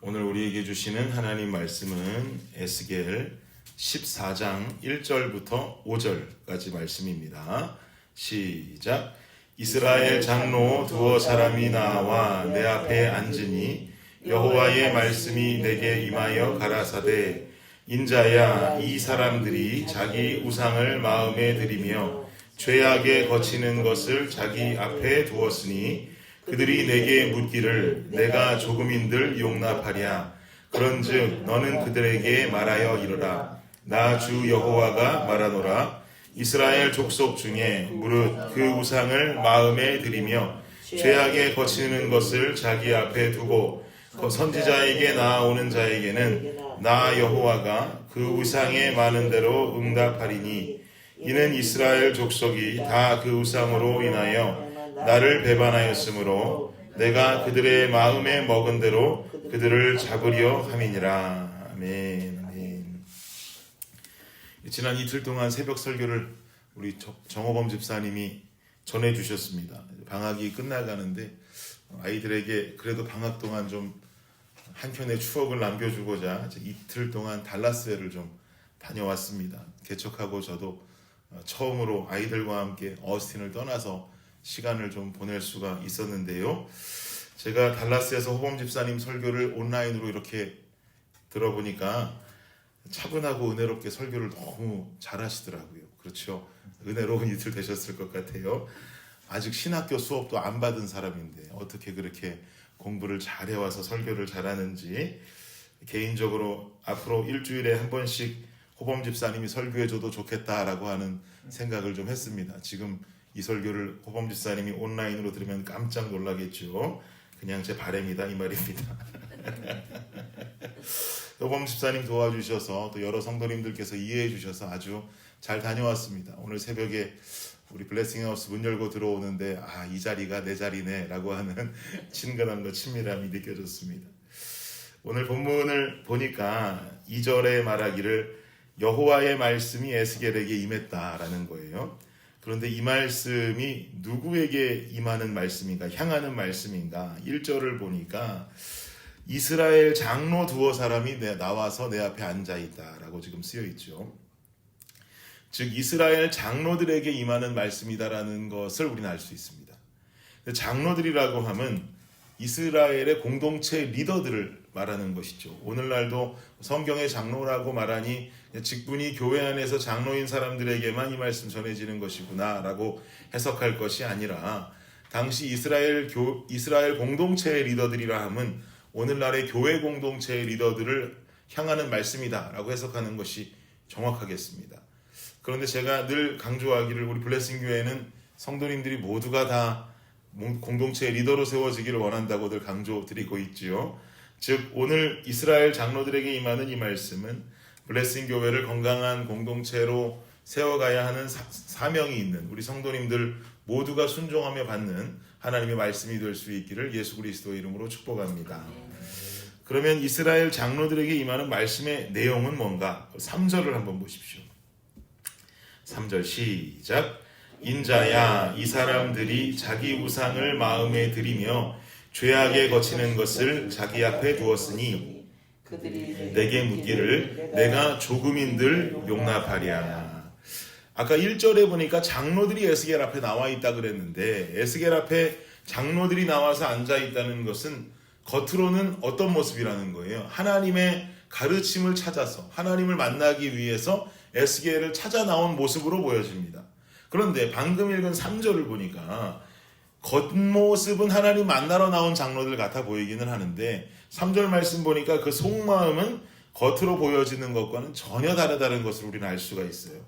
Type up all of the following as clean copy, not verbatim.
오늘 우리에게 주시는 하나님 말씀은 에스겔 14장 1절부터 5절까지 말씀입니다. 시작. 이스라엘 장로 두어 사람이 나와 내 앞에 앉으니 여호와의 말씀이 내게 임하여 가라사대 인자야, 이 사람들이 자기 우상을 마음에 들이며 죄악에 거치는 것을 자기 앞에 두었으니 그들이 내게 묻기를 내가 조금인들 용납하랴. 그런즉 너는 그들에게 말하여 이르라. 나 주 여호와가 말하노라. 이스라엘 족속 중에 무릇 그 우상을 마음에 들이며 죄악에 거치는 것을 자기 앞에 두고 선지자에게 나아오는 자에게는 나 여호와가 그 우상에 많은 대로 응답하리니 이는 이스라엘 족속이 다 그 우상으로 인하여 나를 배반하였으므로 내가 그들의 마음에 먹은 대로 그들을 잡으려 함이니라. 아멘. 아멘. 지난 이틀 동안 새벽 설교를 우리 정호범 집사님이 전해주셨습니다. 방학이 끝나가는데 아이들에게 그래도 방학 동안 좀 한편의 추억을 남겨주고자 이틀 동안 달라스를 좀 다녀왔습니다. 개척하고 저도 처음으로 아이들과 함께 어스틴을 떠나서 시간을 좀 보낼 수가 있었는데요. 제가 달라스에서 호범 집사님 설교를 온라인으로 이렇게 들어보니까 차분하고 은혜롭게 설교를 너무 잘하시더라고요. 그렇죠? 은혜로운 이틀 되셨을 것 같아요. 아직 신학교 수업도 안 받은 사람인데 어떻게 그렇게 공부를 잘해와서 설교를 잘하는지 개인적으로 앞으로 일주일에 한 번씩 호범 집사님이 설교해줘도 좋겠다라고 하는 생각을 좀 했습니다. 지금 이 설교를 호범 집사님이 온라인으로 들으면 깜짝 놀라겠죠. 그냥 제 바람이다 이 말입니다. 호범 집사님 도와주셔서 또 여러 성도님들께서 이해해 주셔서 아주 잘 다녀왔습니다. 오늘 새벽에 우리 블레싱하우스 문 열고 들어오는데 이 자리가 내 자리네 라고 하는 친근함과 친밀함이 느껴졌습니다. 오늘 본문을 보니까 2절에 말하기를 여호와의 말씀이 에스겔에게 임했다라는 거예요. 그런데 이 말씀이 누구에게 임하는 말씀인가, 향하는 말씀인가? 1절을 보니까 이스라엘 장로 두어 사람이 나와서 내 앞에 앉아있다라고 지금 쓰여있죠. 즉 이스라엘 장로들에게 임하는 말씀이다라는 것을 우리는 알 수 있습니다. 장로들이라고 하면 이스라엘의 공동체 리더들을 말하는 것이죠. 오늘날도 성경의 장로라고 말하니 직분이 교회 안에서 장로인 사람들에게만 이 말씀 전해지는 것이구나 라고 해석할 것이 아니라 당시 이스라엘 공동체의 리더들이라 함은 오늘날의 교회 공동체의 리더들을 향하는 말씀이다 라고 해석하는 것이 정확하겠습니다. 그런데 제가 늘 강조하기를 우리 블레싱 교회는 성도님들이 모두가 다 공동체의 리더로 세워지기를 원한다고 늘 강조드리고 있지요. 즉 오늘 이스라엘 장로들에게 임하는 이 말씀은 블레싱 교회를 건강한 공동체로 세워가야 하는 사명이 있는 우리 성도님들 모두가 순종하며 받는 하나님의 말씀이 될 수 있기를 예수 그리스도의 이름으로 축복합니다. 그러면 이스라엘 장로들에게 임하는 말씀의 내용은 뭔가? 3절을 한번 보십시오. 3절 시작. 인자야, 이 사람들이 자기 우상을 마음에 들이며 죄악에 거치는 것을 자기 앞에 두었으니 내게 묻기를 내가 조금인들 용납하랴. 아까 1절에 보니까 장로들이 에스겔 앞에 나와 있다 그랬는데 에스겔 앞에 장로들이 나와서 앉아 있다는 것은 겉으로는 어떤 모습이라는 거예요? 하나님의 가르침을 찾아서 하나님을 만나기 위해서 에스겔을 찾아 나온 모습으로 보여집니다. 그런데 방금 읽은 3절을 보니까 겉모습은 하나님 만나러 나온 장로들 같아 보이기는 하는데 3절 말씀 보니까 그 속마음은 겉으로 보여지는 것과는 전혀 다르다는 것을 우리는 알 수가 있어요.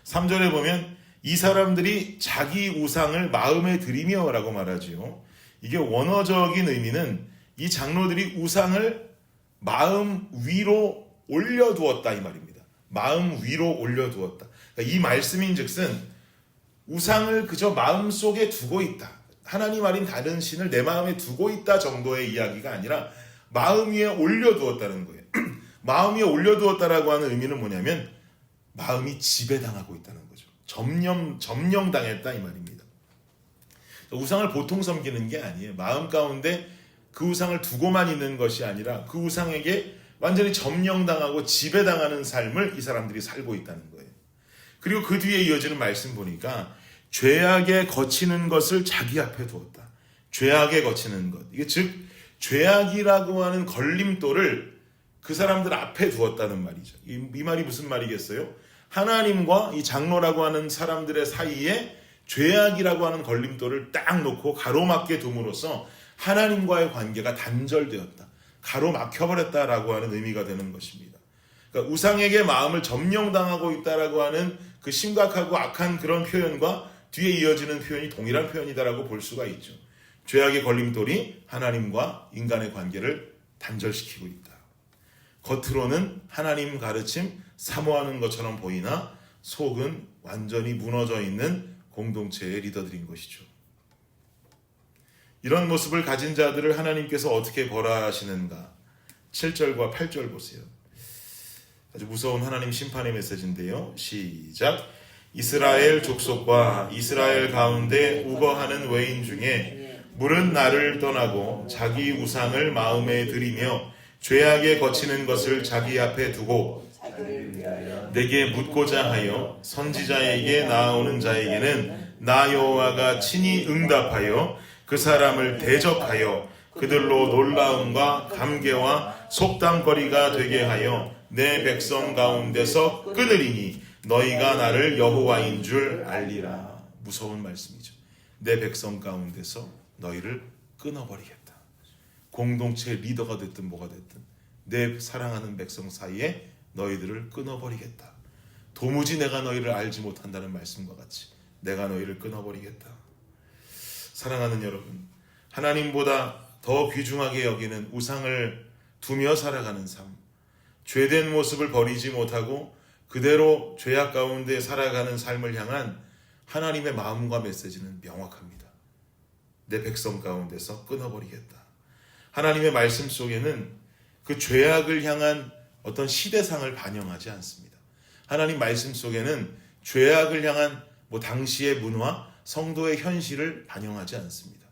3절에 보면 이 사람들이 자기 우상을 마음에 들이며 라고 말하지요. 이게 원어적인 의미는 이 장로들이 우상을 마음 위로 올려두었다 이 말입니다. 마음 위로 올려두었다. 그러니까 이 말씀인 즉슨 우상을 그저 마음속에 두고 있다. 하나님 아닌 다른 신을 내 마음에 두고 있다 정도의 이야기가 아니라 마음 위에 올려두었다는 거예요. 마음 위에 올려두었다라고 하는 의미는 뭐냐면 마음이 지배당하고 있다는 거죠. 점령당했다 이 말입니다. 우상을 보통 섬기는 게 아니에요. 마음 가운데 그 우상을 두고만 있는 것이 아니라 그 우상에게 완전히 점령당하고 지배당하는 삶을 이 사람들이 살고 있다는 거예요. 그리고 그 뒤에 이어지는 말씀 보니까 죄악에 거치는 것을 자기 앞에 두었다. 죄악에 거치는 것. 이게 즉 죄악이라고 하는 걸림돌을 그 사람들 앞에 두었다는 말이죠. 이 말이 무슨 말이겠어요? 하나님과 이 장로라고 하는 사람들의 사이에 죄악이라고 하는 걸림돌을 딱 놓고 가로막게 둠으로써 하나님과의 관계가 단절되었다. 가로막혀버렸다라고 하는 의미가 되는 것입니다. 그러니까 우상에게 마음을 점령당하고 있다라고 하는 그 심각하고 악한 그런 표현과 뒤에 이어지는 표현이 동일한 표현이다라고 볼 수가 있죠. 죄악의 걸림돌이 하나님과 인간의 관계를 단절시키고 있다. 겉으로는 하나님 가르침 사모하는 것처럼 보이나 속은 완전히 무너져 있는 공동체의 리더들인 것이죠. 이런 모습을 가진 자들을 하나님께서 어떻게 벌하시는가? 7절과 8절 보세요. 아주 무서운 하나님 심판의 메시지인데요. 시작. 이스라엘 족속과 이스라엘 가운데 우거하는 외인 중에 물은 나를 떠나고 자기 우상을 마음에 들이며 죄악에 거치는 것을 자기 앞에 두고 내게 묻고자 하여 선지자에게 나아오는 자에게는 나 여호와가 친히 응답하여 그 사람을 대적하여 그들로 놀라움과 감개와 속담거리가 되게 하여 내 백성 가운데서 끊으리니 너희가 나를 여호와인 줄 알리라. 무서운 말씀이죠. 내 백성 가운데서 너희를 끊어버리겠다. 공동체 리더가 됐든 뭐가 됐든 내 사랑하는 백성 사이에 너희들을 끊어버리겠다. 도무지 내가 너희를 알지 못한다는 말씀과 같이 내가 너희를 끊어버리겠다. 사랑하는 여러분, 하나님보다 더 귀중하게 여기는 우상을 두며 살아가는 삶, 죄된 모습을 버리지 못하고 그대로 죄악 가운데 살아가는 삶을 향한 하나님의 마음과 메시지는 명확합니다. 내 백성 가운데서 끊어버리겠다. 하나님의 말씀 속에는 그 죄악을 향한 어떤 시대상을 반영하지 않습니다. 하나님 말씀 속에는 죄악을 향한 당시의 문화, 성도의 현실을 반영하지 않습니다.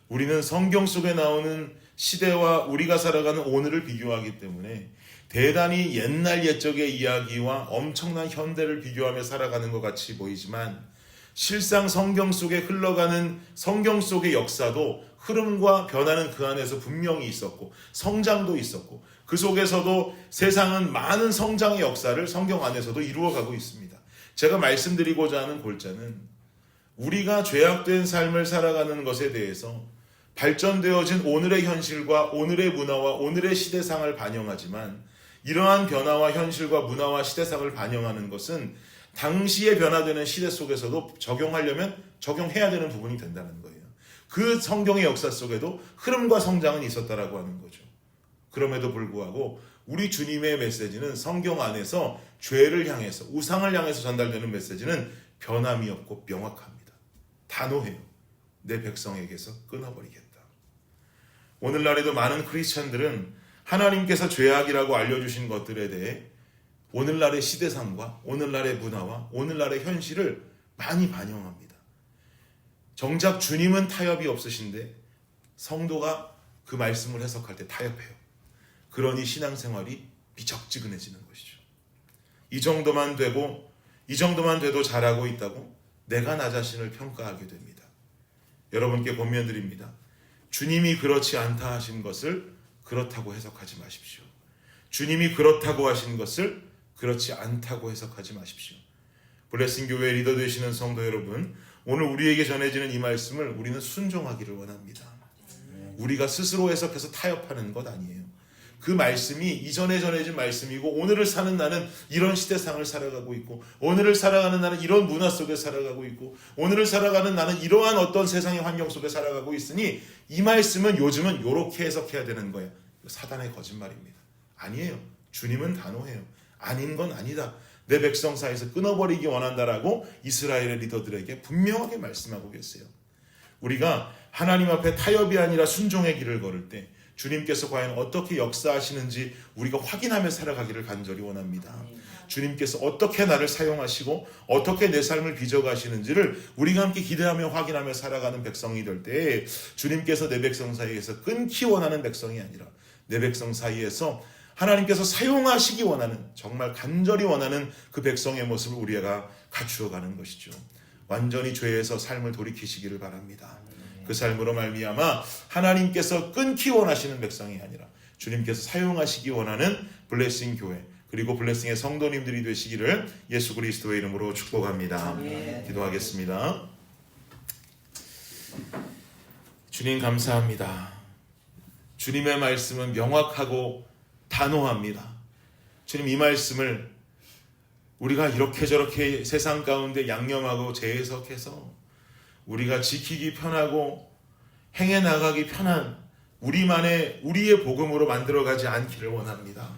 우리는 성경 속에 나오는 시대와 우리가 살아가는 오늘을 비교하기 때문에 대단히 옛날 옛적의 이야기와 엄청난 현대를 비교하며 살아가는 것 같이 보이지만 실상 성경 속에 흘러가는 성경 속의 역사도 흐름과 변화는 그 안에서 분명히 있었고 성장도 있었고 그 속에서도 세상은 많은 성장의 역사를 성경 안에서도 이루어가고 있습니다. 제가 말씀드리고자 하는 골자는 우리가 죄악된 삶을 살아가는 것에 대해서 발전되어진 오늘의 현실과 오늘의 문화와 오늘의 시대상을 반영하지만 이러한 변화와 현실과 문화와 시대상을 반영하는 것은 당시에 변화되는 시대 속에서도 적용하려면 적용해야 되는 부분이 된다는 거예요. 그 성경의 역사 속에도 흐름과 성장은 있었다라고 하는 거죠. 그럼에도 불구하고 우리 주님의 메시지는 성경 안에서 죄를 향해서 우상을 향해서 전달되는 메시지는 변함이 없고 명확합니다. 단호해요. 내 백성에게서 끊어버리겠다. 오늘날에도 많은 크리스천들은 하나님께서 죄악이라고 알려주신 것들에 대해 오늘날의 시대상과 오늘날의 문화와 오늘날의 현실을 많이 반영합니다. 정작 주님은 타협이 없으신데 성도가 그 말씀을 해석할 때 타협해요. 그러니 신앙생활이 미적지근해지는 것이죠. 이 정도만 돼도 잘하고 있다고 내가 나 자신을 평가하게 됩니다. 여러분께 권면드립니다. 주님이 그렇지 않다 하신 것을 그렇다고 해석하지 마십시오. 주님이 그렇다고 하신 것을 그렇지 않다고 해석하지 마십시오. 블레싱 교회 리더 되시는 성도 여러분, 오늘 우리에게 전해지는 이 말씀을 우리는 순종하기를 원합니다. 우리가 스스로 해석해서 타협하는 것 아니에요. 그 말씀이 이전에 전해진 말씀이고 오늘을 사는 나는 이런 시대상을 살아가고 있고 오늘을 살아가는 나는 이런 문화 속에 살아가고 있고 오늘을 살아가는 나는 이러한 어떤 세상의 환경 속에 살아가고 있으니 이 말씀은 요즘은 이렇게 해석해야 되는 거예요. 사단의 거짓말입니다. 아니에요. 주님은 단호해요. 아닌 건 아니다. 내 백성 사이에서 끊어버리기 원한다라고 이스라엘의 리더들에게 분명하게 말씀하고 계세요. 우리가 하나님 앞에 타협이 아니라 순종의 길을 걸을 때 주님께서 과연 어떻게 역사하시는지 우리가 확인하며 살아가기를 간절히 원합니다. 주님께서 어떻게 나를 사용하시고 어떻게 내 삶을 빚어가시는지를 우리가 함께 기대하며 확인하며 살아가는 백성이 될 때 주님께서 내 백성 사이에서 끊기 원하는 백성이 아니라 내 백성 사이에서 하나님께서 사용하시기 원하는, 정말 간절히 원하는 그 백성의 모습을 우리가 갖추어가는 것이죠. 완전히 죄에서 삶을 돌이키시기를 바랍니다. 그 삶으로 말미암아 하나님께서 끊기 원하시는 백성이 아니라 주님께서 사용하시기 원하는 블레싱 교회, 그리고 블레싱의 성도님들이 되시기를 예수 그리스도의 이름으로 축복합니다. 기도하겠습니다. 주님 감사합니다. 주님의 말씀은 명확하고 단호합니다. 주님, 이 말씀을 우리가 이렇게 저렇게 세상 가운데 양념하고 재해석해서 우리가 지키기 편하고 행해 나가기 편한 우리의 복음으로 만들어가지 않기를 원합니다.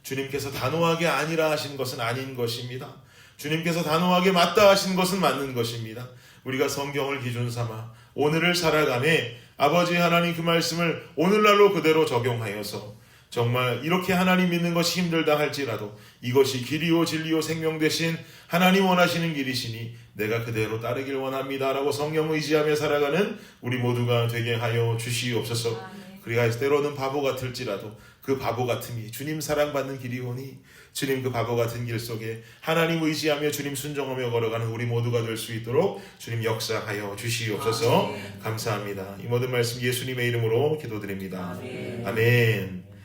주님께서 단호하게 아니라 하신 것은 아닌 것입니다. 주님께서 단호하게 맞다 하신 것은 맞는 것입니다. 우리가 성경을 기준 삼아 오늘을 살아가매 아버지 하나님 그 말씀을 오늘날로 그대로 적용하여서 정말 이렇게 하나님 믿는 것이 힘들다 할지라도 이것이 길이요 진리요 생명 되신 하나님 원하시는 길이시니 내가 그대로 따르길 원합니다 라고 성령 의지하며 살아가는 우리 모두가 되게 하여 주시옵소서. 그리고 때로는 바보 같을지라도 그 바보 같음이 주님 사랑받는 길이오니 주님 그 바보 같은 길 속에 하나님 의지하며 주님 순종하며 걸어가는 우리 모두가 될 수 있도록 주님 역사하여 주시옵소서. 감사합니다. 이 모든 말씀 예수님의 이름으로 기도드립니다. 아멘.